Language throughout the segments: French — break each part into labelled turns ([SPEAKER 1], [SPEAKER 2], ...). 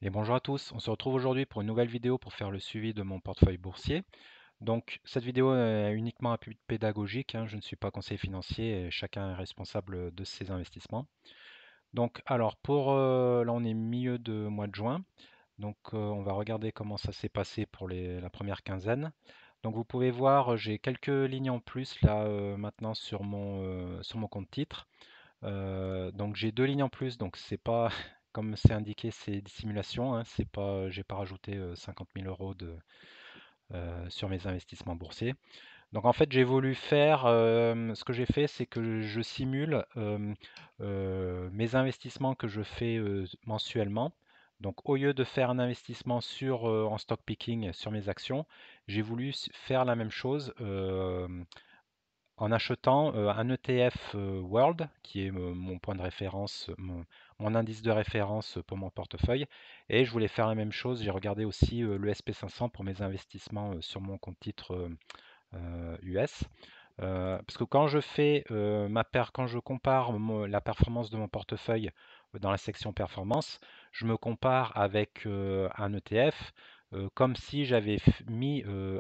[SPEAKER 1] Et bonjour à tous, on se retrouve aujourd'hui pour une nouvelle vidéo pour faire le suivi de mon portefeuille boursier. Donc cette vidéo est uniquement à but pédagogique, hein, je ne suis pas conseiller financier et chacun est responsable de ses investissements. Donc alors là on est milieu de mois de juin, donc on va regarder comment ça s'est passé pour la première quinzaine. Donc vous pouvez voir, j'ai quelques lignes en plus là maintenant sur mon compte titre. Donc j'ai deux lignes en plus, donc c'est pas comme c'est indiqué, c'est des simulations, hein, c'est pas, j'ai pas rajouté 50 000 euros sur mes investissements boursiers. Donc en fait j'ai voulu faire, ce que j'ai fait, c'est que je simule mes investissements que je fais mensuellement. Donc au lieu de faire un investissement en stock picking sur mes actions, j'ai voulu faire la même chose en achetant un ETF World, qui est mon point de référence, mon indice de référence pour mon portefeuille. Et je voulais faire la même chose. J'ai regardé aussi le SP 500 pour mes investissements sur mon compte titre US. Parce que quand je fais quand je compare la performance de mon portefeuille dans la section performance, je me compare avec un ETF comme si j'avais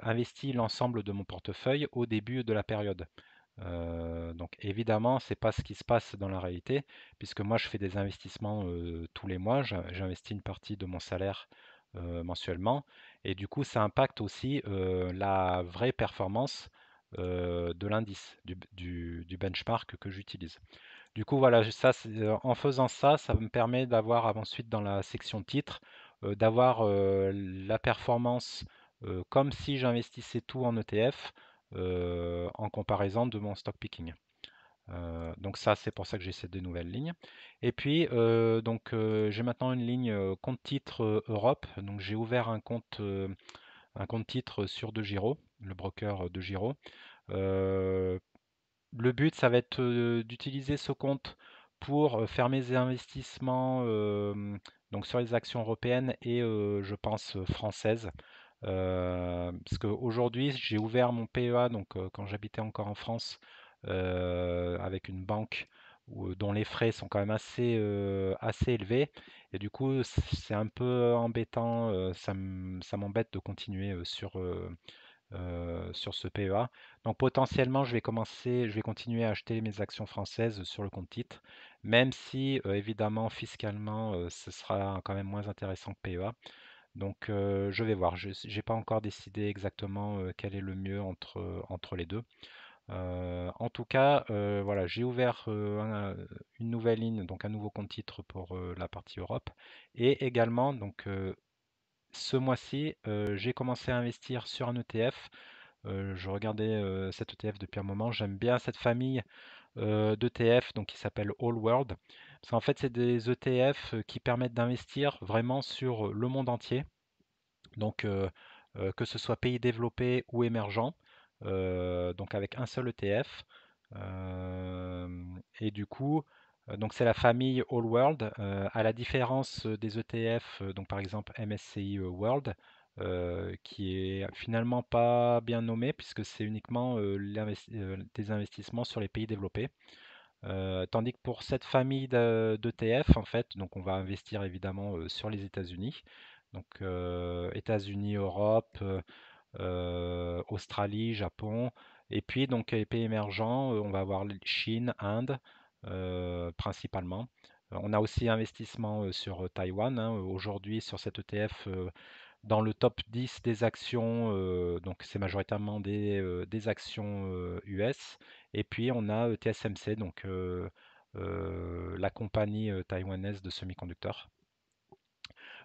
[SPEAKER 1] investi l'ensemble de mon portefeuille au début de la période. Donc évidemment, c'est pas ce qui se passe dans la réalité, puisque moi je fais des investissements tous les mois, j'investis une partie de mon salaire mensuellement, et du coup ça impacte aussi la vraie performance de l'indice, du benchmark que j'utilise. Du coup voilà, en faisant ça, ça me permet d'avoir ensuite dans la section titres, d'avoir la performance comme si j'investissais tout en ETF en comparaison de mon stock picking. Donc ça, c'est pour ça que j'ai ces deux nouvelles lignes. Et puis, j'ai maintenant une ligne compte titre Europe. Donc j'ai ouvert un compte titre sur DeGiro, le broker DeGiro. Euh, le but, ça va être d'utiliser ce compte pour faire mes investissements donc sur les actions européennes et je pense françaises. Parce qu'aujourd'hui, j'ai ouvert mon PEA donc quand j'habitais encore en France avec une banque dont les frais sont quand même assez élevés. Et du coup, c'est un peu embêtant, ça m'embête de continuer sur ce PEA. Donc potentiellement, je vais continuer à acheter mes actions françaises sur le compte titre, même si évidemment fiscalement, ce sera quand même moins intéressant que PEA. Donc je vais voir. Je n'ai pas encore décidé exactement quel est le mieux entre les deux. En tout cas, voilà, j'ai ouvert une nouvelle ligne, donc un nouveau compte titre pour la partie Europe. Et également, donc ce mois-ci, j'ai commencé à investir sur un ETF. Je regardais cet ETF depuis un moment. J'aime bien cette famille d'ETF donc qui s'appelle All World. Parce qu'en fait, c'est des ETF qui permettent d'investir vraiment sur le monde entier. Donc, que ce soit pays développés ou émergents, donc avec un seul ETF. Et du coup, donc c'est la famille All World, à la différence des ETF, donc par exemple MSCI World, qui est finalement pas bien nommé puisque c'est uniquement des investissements sur les pays développés. Tandis que pour cette famille d'ETF, en fait, donc on va investir évidemment sur les États-Unis. Donc États-Unis, Europe, Australie, Japon. Et puis donc les pays émergents, on va avoir Chine, Inde principalement. On a aussi investissement sur Taïwan, hein. Aujourd'hui, sur cet ETF, dans le top 10 des actions, donc c'est majoritairement des actions US. Et puis on a TSMC, donc la compagnie taïwanaise de semi-conducteurs.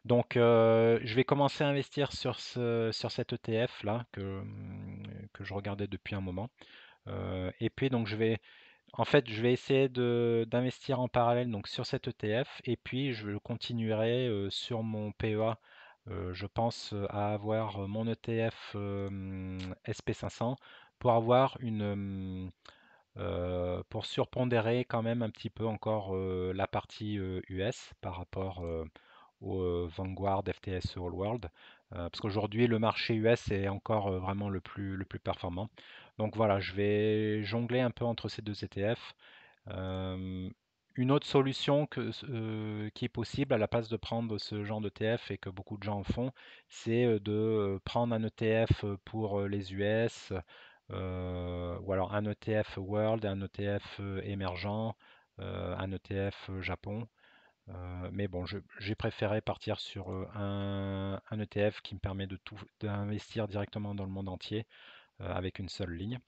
[SPEAKER 1] Donc je vais commencer à investir sur cet ETF là que je regardais depuis un moment. Et puis donc je vais essayer d'investir en parallèle donc sur cet ETF et puis je continuerai sur mon PEA. Je pense à avoir mon ETF SP 500 pour avoir pour surpondérer quand même un petit peu encore la partie US par rapport au Vanguard FTSE All World. Parce qu'aujourd'hui le marché US est encore vraiment le plus performant. Donc voilà, je vais jongler un peu entre ces deux ETF. Euh, Une autre solution qui est possible à la place de prendre ce genre d'ETF et que beaucoup de gens en font, c'est de prendre un ETF pour les US, ou alors un ETF World, un ETF émergent, un ETF Japon. Mais bon, j'ai préféré partir sur un ETF qui me permet d'investir directement dans le monde entier avec une seule ligne.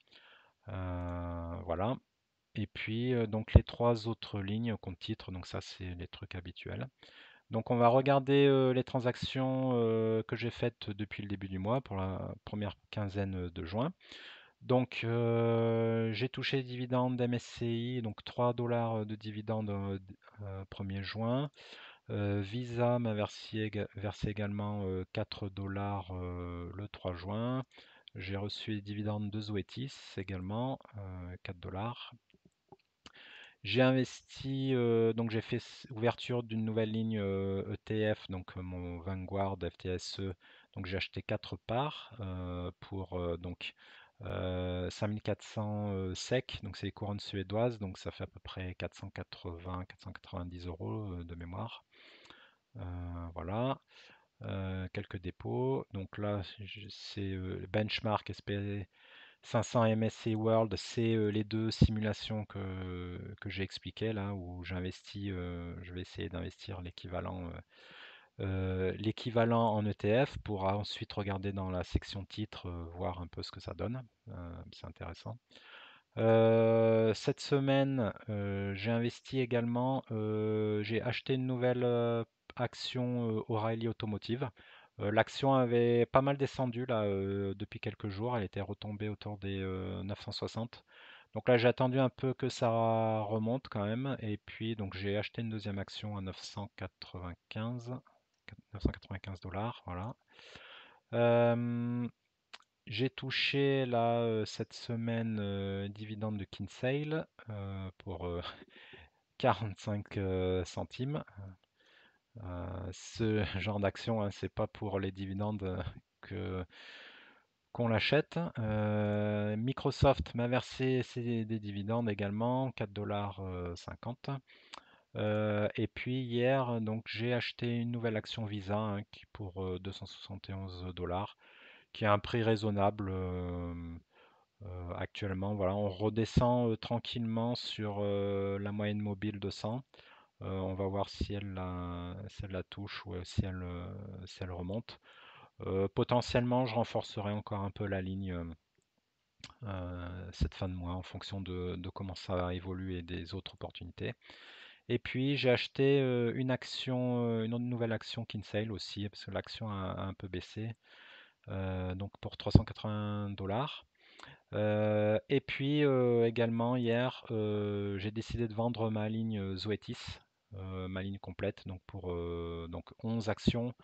[SPEAKER 1] Voilà. Et puis donc les trois autres lignes compte titre, donc ça c'est les trucs habituels. Donc on va regarder les transactions que j'ai faites depuis le début du mois pour la première quinzaine de juin. Donc j'ai touché les dividendes d'MSCI, donc 3 dollars de dividendes 1er juin. Visa m'a versé également 4 dollars le 3 juin. J'ai reçu les dividendes de Zoetis également, 4 dollars. J'ai investi, donc j'ai fait ouverture d'une nouvelle ligne ETF, donc mon Vanguard FTSE. Donc j'ai acheté 4 parts pour donc 5400 SEK, donc c'est les couronnes suédoises, donc ça fait à peu près 480-490 euros de mémoire. Voilà. Quelques dépôts. Donc là, c'est benchmark SP 500 MSCI World, c'est les deux simulations que j'ai expliquées là, où j'investis, je vais essayer d'investir l'équivalent en ETF pour ensuite regarder dans la section titres, voir un peu ce que ça donne. C'est intéressant. Cette semaine, j'ai investi également, j'ai acheté une nouvelle action O'Reilly Automotive. L'action avait pas mal descendu là depuis quelques jours, elle était retombée autour des 960. Donc là, j'ai attendu un peu que ça remonte quand même, et puis donc j'ai acheté une deuxième action à 995 dollars, voilà. Euh, j'ai touché là cette semaine dividende de Kinsale pour 45 centimes. Ce genre d'action, hein, c'est pas pour les dividendes que qu'on l'achète. Microsoft m'a versé des dividendes également, 4 dollars 50. Et puis hier, donc j'ai acheté une nouvelle action Visa hein, qui pour 271 dollars, qui a un prix raisonnable. Actuellement, voilà, on redescend tranquillement sur la moyenne mobile de 100. On va voir si elle la touche ou si elle remonte. Potentiellement, je renforcerai encore un peu la ligne cette fin de mois en fonction de comment ça va évoluer des autres opportunités. Et puis j'ai acheté une nouvelle action Kinsale aussi, parce que l'action a un peu baissé, donc pour 380 dollars. Et puis également hier, j'ai décidé de vendre ma ligne Zoetis, ma ligne complète, donc pour donc 11 actions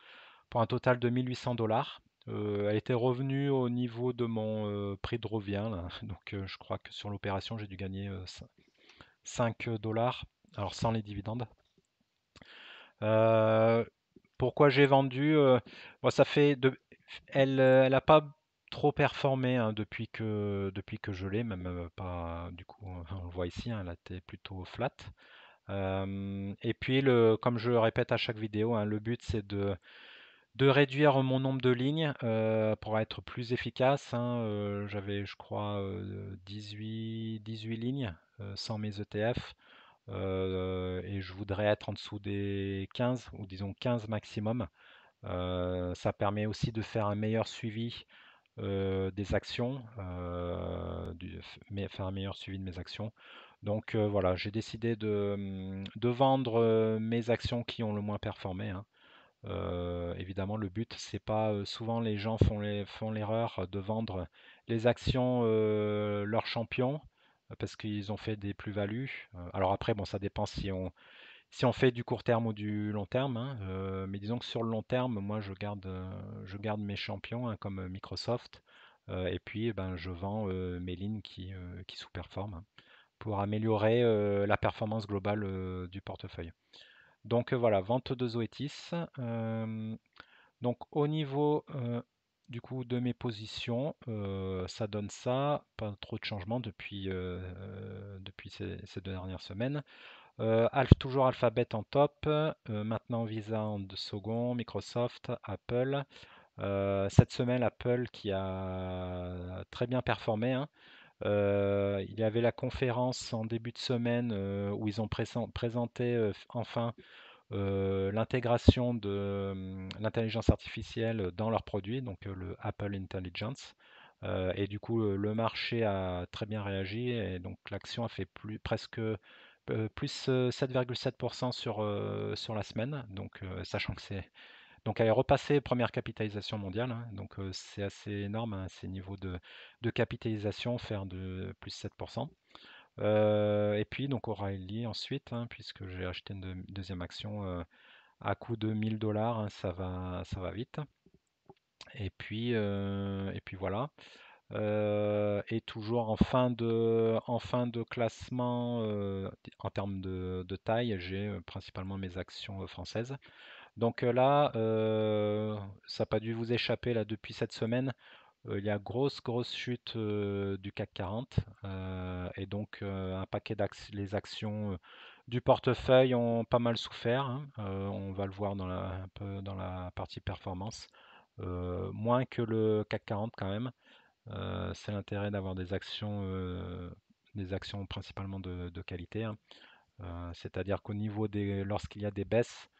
[SPEAKER 1] pour un total de 1800 dollars. Elle était revenue au niveau de mon prix de revient, là. Donc je crois que sur l'opération j'ai dû gagner 5 dollars, alors sans les dividendes. Euh, Pourquoi j'ai vendu? Bon, elle n'a pas trop performé hein, depuis que je l'ai, même pas du coup, on le voit ici, hein, elle était plutôt flat. Et puis, comme je le répète à chaque vidéo, hein, le but c'est de réduire mon nombre de lignes pour être plus efficace. Hein. J'avais, je crois, 18 lignes sans mes ETF. Et je voudrais être en dessous des 15 ou disons 15 maximum. Ça permet aussi de faire un meilleur suivi des actions, faire un meilleur suivi de mes actions. Donc voilà, j'ai décidé de vendre mes actions qui ont le moins performé. Hein. Évidemment, le but, c'est pas souvent les gens font l'erreur de vendre les actions leurs champions parce qu'ils ont fait des plus-values. Alors après, bon, ça dépend si on fait du court terme ou du long terme, hein, mais disons que sur le long terme, moi je garde mes champions hein, comme Microsoft, et puis eh ben, je vends mes lignes qui sous-performent hein, pour améliorer la performance globale du portefeuille. Donc voilà, vente de Zoetis. Donc au niveau du coup de mes positions, ça donne ça, pas trop de changements depuis ces deux dernières semaines. Toujours Alphabet en top, maintenant Visa en second, Microsoft, Apple. Cette semaine, Apple qui a très bien performé, hein. Il y avait la conférence en début de semaine où ils ont présenté enfin l'intégration de l'intelligence artificielle dans leurs produits, donc le Apple Intelligence. Et du coup, le marché a très bien réagi et donc l'action a fait presque plus 7,7% sur la semaine. Donc, sachant que donc elle est repassée première capitalisation mondiale, hein. Donc c'est assez énorme, hein, ces niveaux de capitalisation, faire de plus 7%. Et puis donc O'Reilly ensuite, hein, puisque j'ai acheté une deuxième action à coût de 1000 $, hein, ça va vite. Et puis voilà. Et toujours en fin de classement, en termes de taille, j'ai principalement mes actions françaises. Donc là, ça n'a pas dû vous échapper là depuis cette semaine. Il y a grosse chute du CAC 40 et donc un paquet les actions du portefeuille ont pas mal souffert, hein. On va le voir un peu dans la partie performance. Moins que le CAC 40 quand même. C'est l'intérêt d'avoir des actions principalement de qualité, hein. C'est-à-dire qu'au niveau lorsqu'il y a des baisses,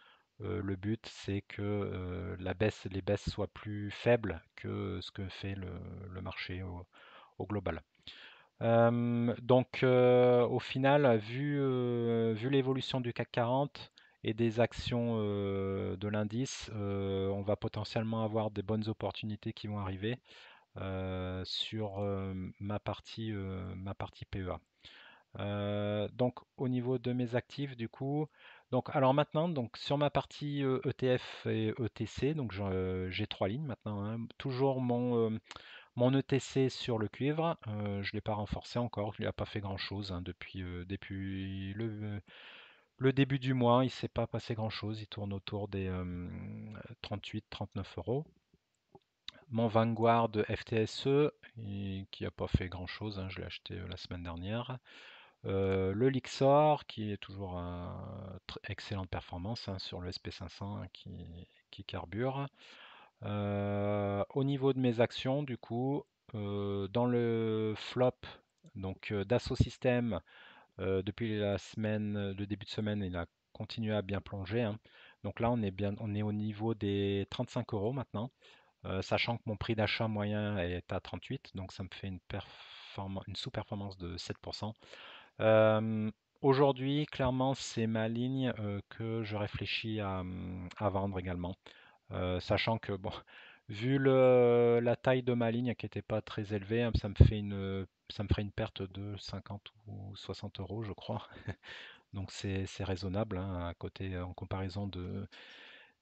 [SPEAKER 1] le but c'est que les baisses soient plus faibles que ce que fait le marché au global. Donc au final, vu l'évolution du CAC 40 et des actions de l'indice, on va potentiellement avoir des bonnes opportunités qui vont arriver sur ma partie PEA. Donc au niveau de mes actifs, du coup, donc alors maintenant, donc sur ma partie ETF et ETC, donc j'ai trois lignes maintenant, hein. Toujours mon ETC sur le cuivre, je ne l'ai pas renforcé encore, il n'a pas fait grand-chose, hein, depuis le début du mois, il ne s'est pas passé grand-chose, il tourne autour des 38-39 euros. Mon Vanguard FTSE, qui n'a pas fait grand-chose, hein, je l'ai acheté la semaine dernière. Le Lixor, qui est toujours une excellente performance, hein, sur le SP500, hein, qui carbure. Au niveau de mes actions, du coup, dans le flop donc Dassault Systèmes, depuis le début de semaine, il a continué à bien plonger, hein. Donc là, on est au niveau des 35 euros maintenant, sachant que mon prix d'achat moyen est à 38, donc ça me fait une sous-performance de 7%. Euh, Aujourd'hui, clairement, c'est ma ligne que je réfléchis à vendre également. Sachant que, bon, vu la taille de ma ligne qui n'était pas très élevée, hein, ça me ferait une perte de 50 ou 60 euros, je crois. Donc c'est raisonnable, hein, en comparaison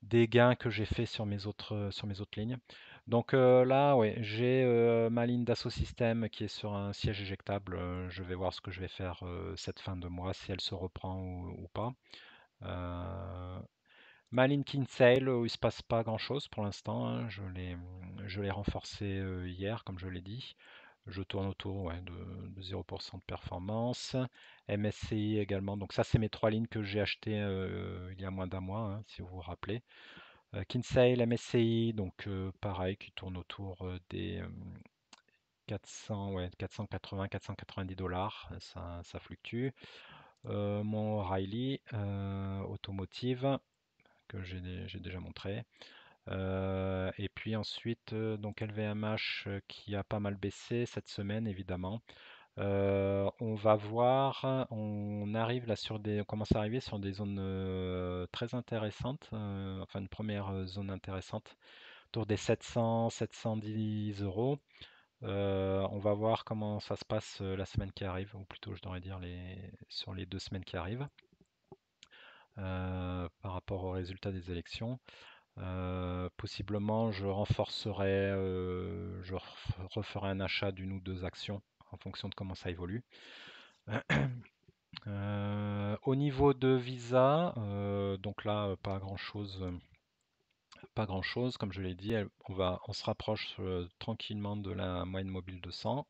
[SPEAKER 1] des gains que j'ai fait sur mes autres lignes. Donc là, ouais, j'ai ma ligne d'assaut système qui est sur un siège éjectable. Je vais voir ce que je vais faire cette fin de mois, si elle se reprend ou pas. Euh, Ma ligne Kinsale, où il se passe pas grand-chose pour l'instant, hein. Je l'ai renforcé hier, comme je l'ai dit. Je tourne autour, ouais, de 0% de performance. MSCI également. Donc ça, c'est mes trois lignes que j'ai achetées il y a moins d'un mois, hein, si vous vous rappelez. Kinsale, MSCI, donc pareil, qui tourne autour des 400, ouais, 480, 490 $. Ça fluctue. Mon O'Reilly, automotive, que j'ai déjà montré. Et puis ensuite, donc LVMH qui a pas mal baissé cette semaine, évidemment. On va voir, on commence à arriver sur des zones très intéressantes, enfin une première zone intéressante, autour des 700, 710 euros. On va voir comment ça se passe la semaine qui arrive, ou plutôt je devrais dire sur les 2 semaines qui arrivent, par rapport aux résultats des élections. Possiblement, je referai un achat d'une ou deux actions en fonction de comment ça évolue. Au niveau de Visa, donc là, pas grand chose, comme je l'ai dit, on se rapproche tranquillement de la moyenne mobile 200.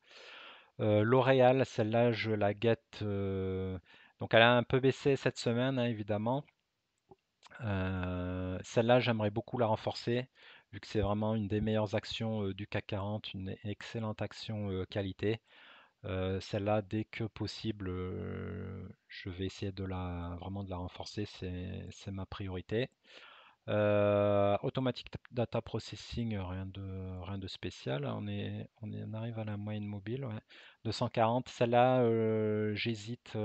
[SPEAKER 1] L'Oréal, celle-là, je la guette. Donc elle a un peu baissé cette semaine, hein, évidemment. Celle-là, j'aimerais beaucoup la renforcer, vu que c'est vraiment une des meilleures actions du CAC 40, une excellente action qualité. Celle-là, dès que possible, je vais essayer vraiment de la renforcer, c'est ma priorité. Automatic Data Processing, rien de spécial. On arrive à la moyenne mobile, ouais. 240. Celle-là, j'hésite.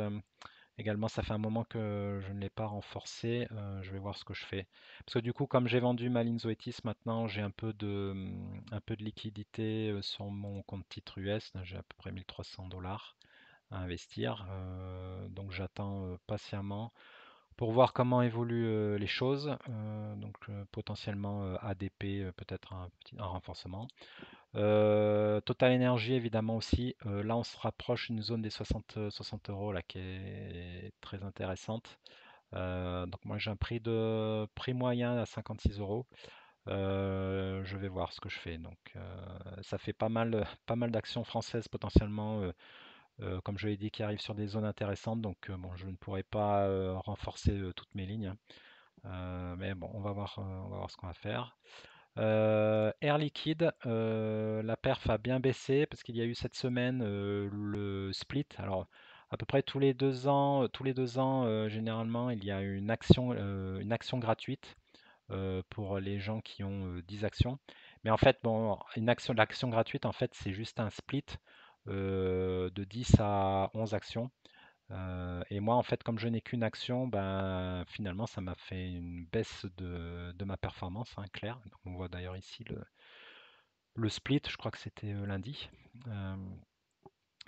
[SPEAKER 1] Également, ça fait un moment que je ne l'ai pas renforcé. Je vais voir ce que je fais. Parce que du coup, comme j'ai vendu ma ligne Zoetis, maintenant j'ai un peu de liquidité sur mon compte titre US. Là, j'ai à peu près 1300 $ à investir. Donc j'attends patiemment pour voir comment évoluent les choses. Donc potentiellement ADP, peut-être un renforcement. Total Energy évidemment aussi. Là on se rapproche d'une zone des 60 euros là qui est très intéressante. Donc moi j'ai un prix moyen à 56 euros. Je vais voir ce que je fais. Donc ça fait pas mal d'actions françaises potentiellement, comme je l'ai dit, qui arrivent sur des zones intéressantes. Donc bon, je ne pourrai pas renforcer toutes mes lignes, hein. Mais bon, on va voir ce qu'on va faire. Air Liquide, la perf a bien baissé parce qu'il y a eu cette semaine le split. Alors, à peu près tous les 2 ans, généralement, il y a une action gratuite pour les gens qui ont 10 actions. Mais en fait, bon, l'action gratuite, en fait, c'est juste un split de 10 à 11 actions. Et moi, en fait, comme je n'ai qu'une action, ben, finalement, ça m'a fait une baisse de ma performance, hein, clair. Donc, on voit d'ailleurs ici le split, je crois que c'était lundi. Euh,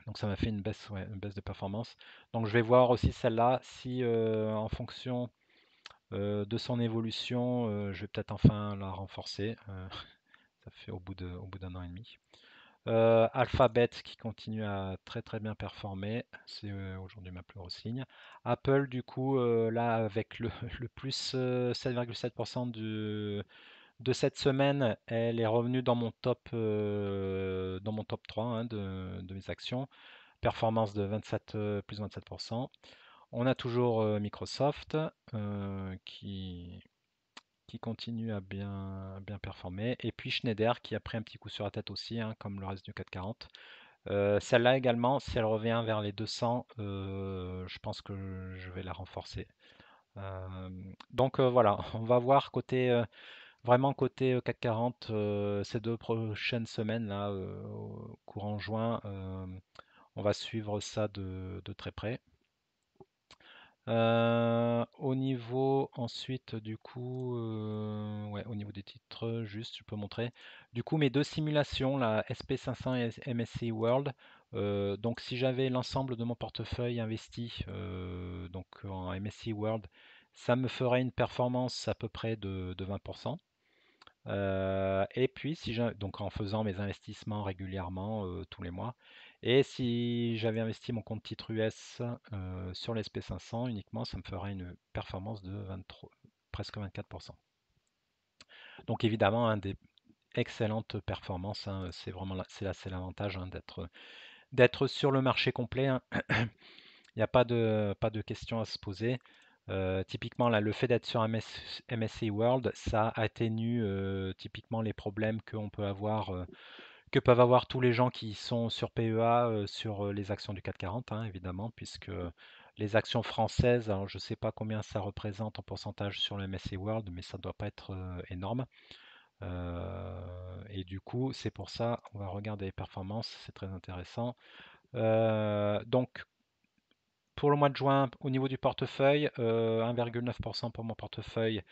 [SPEAKER 1] donc, ça m'a fait une baisse, ouais, une baisse de performance. Donc, je vais voir aussi celle-là, si en fonction de son évolution, je vais peut-être enfin la renforcer. Ça fait au bout d'un an et demi. Alphabet qui continue à très bien performer, c'est aujourd'hui ma plus grosse ligne. Apple du coup là avec le plus 7,7% de cette semaine, elle est revenue dans mon top 3, hein, de mes actions. Performance de 27, plus 27%. On a toujours Microsoft qui continue à bien performer. Et puis Schneider qui a pris un petit coup sur la tête aussi, hein, comme le reste du 440. Celle-là également, si elle revient vers les 200, je pense que je vais la renforcer. Euh, donc voilà, on va voir vraiment côté 440 ces 2 prochaines semaines là, courant juin, on va suivre ça de très près. Au niveau ensuite du coup, ouais, au niveau des titres, juste je peux montrer. Du coup mes deux simulations, la SP500 et MSCI World. Donc si j'avais l'ensemble de mon portefeuille investi donc en MSCI World, ça me ferait une performance à peu près de 20%. Et puis, donc en faisant mes investissements régulièrement tous les mois, et si j'avais investi mon compte titre US sur l'SP500 uniquement, ça me ferait une performance de 23, presque 24%. Donc évidemment, des excellentes performances, hein, c'est vraiment c'est l'avantage, hein, d'être sur le marché complet, hein. Il n'y a pas de question à se poser. Typiquement, là, le fait d'être sur MSCI World, ça atténue typiquement les problèmes que peuvent avoir tous les gens qui sont sur PEA sur les actions du CAC 40, hein, évidemment, puisque les actions françaises, alors je ne sais pas combien ça représente en pourcentage sur le MSCI World, mais ça ne doit pas être énorme. Et du coup, c'est pour ça, on va regarder les performances, c'est très intéressant. Donc, pour le mois de juin, au niveau du portefeuille, 1,9% pour mon portefeuille.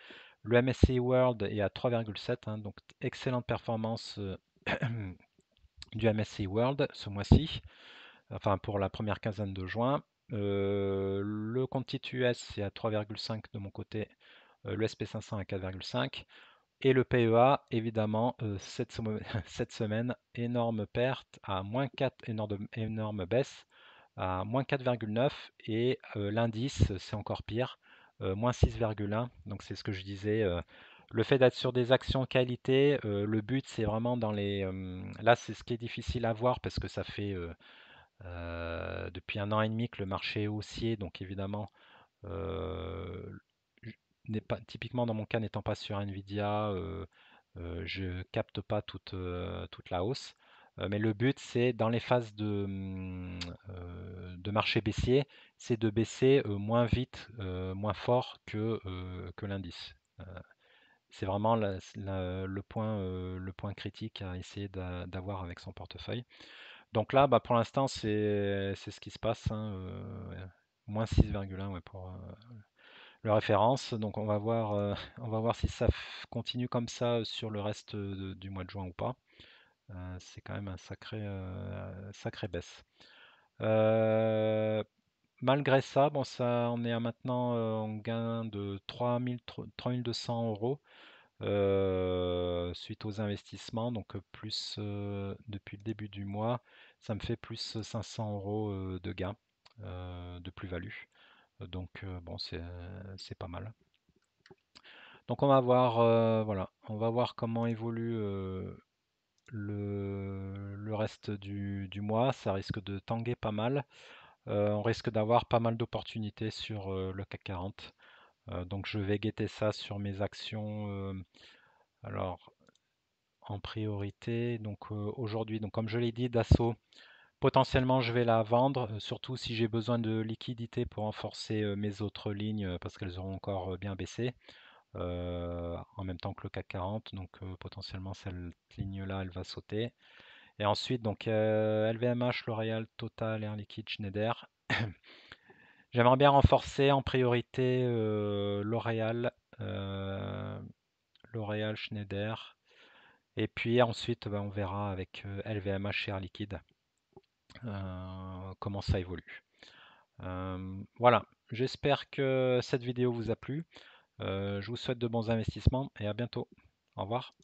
[SPEAKER 1] Le MSCI World est à 3,7, hein, donc excellente performance du MSCI World ce mois-ci, enfin pour la première quinzaine de juin. Le compte titre US est à 3,5 de mon côté, le SP500 à 4,5. Et le PEA, évidemment, cette semaine, énorme perte à moins 4, énorme baisse à moins 4,9 et l'indice, c'est encore pire, moins 6,1. Donc c'est ce que je disais. Le fait d'être sur des actions qualité, le but c'est vraiment là c'est ce qui est difficile à voir parce que ça fait Depuis un an et demi que le marché est haussier, donc évidemment, euh, n'est pas, typiquement dans mon cas n'étant pas sur Nvidia, je capte pas toute la hausse. Mais le but, c'est dans les phases de marché baissier, c'est de baisser moins vite, moins fort que l'indice. C'est vraiment le point critique à essayer d'avoir avec son portefeuille. Donc là, bah, pour l'instant, c'est ce qui se passe, hein, moins 6,1 ouais, pour le référence. Donc on va voir, on va voir si ça continue comme ça sur le reste du mois de juin ou pas. C'est quand même un sacré baisse. Euh, Malgré ça, bon, ça, on est à maintenant en gain de 3200 € suite aux investissements. Donc plus depuis le début du mois, ça me fait plus 500 € de gain, de plus-value. Donc bon, c'est pas mal. Donc on va voir, voilà, on va voir comment évolue le reste du mois. Ça risque de tanguer pas mal. On risque d'avoir pas mal d'opportunités sur le CAC 40. Donc je vais guetter ça sur mes actions. Alors en priorité, donc aujourd'hui, donc comme je l'ai dit, Dassault, potentiellement je vais la vendre, surtout si j'ai besoin de liquidité pour renforcer mes autres lignes parce qu'elles auront encore bien baissé. En même temps que le CAC 40. Donc potentiellement cette ligne-là, elle va sauter. Et ensuite, donc LVMH, L'Oréal, Total, Air Liquide, Schneider. J'aimerais bien renforcer en priorité euh, L'Oréal, Schneider. Et puis ensuite, ben, on verra avec LVMH et Air Liquide comment ça évolue. Voilà, j'espère que cette vidéo vous a plu. Je vous souhaite de bons investissements et à bientôt. Au revoir.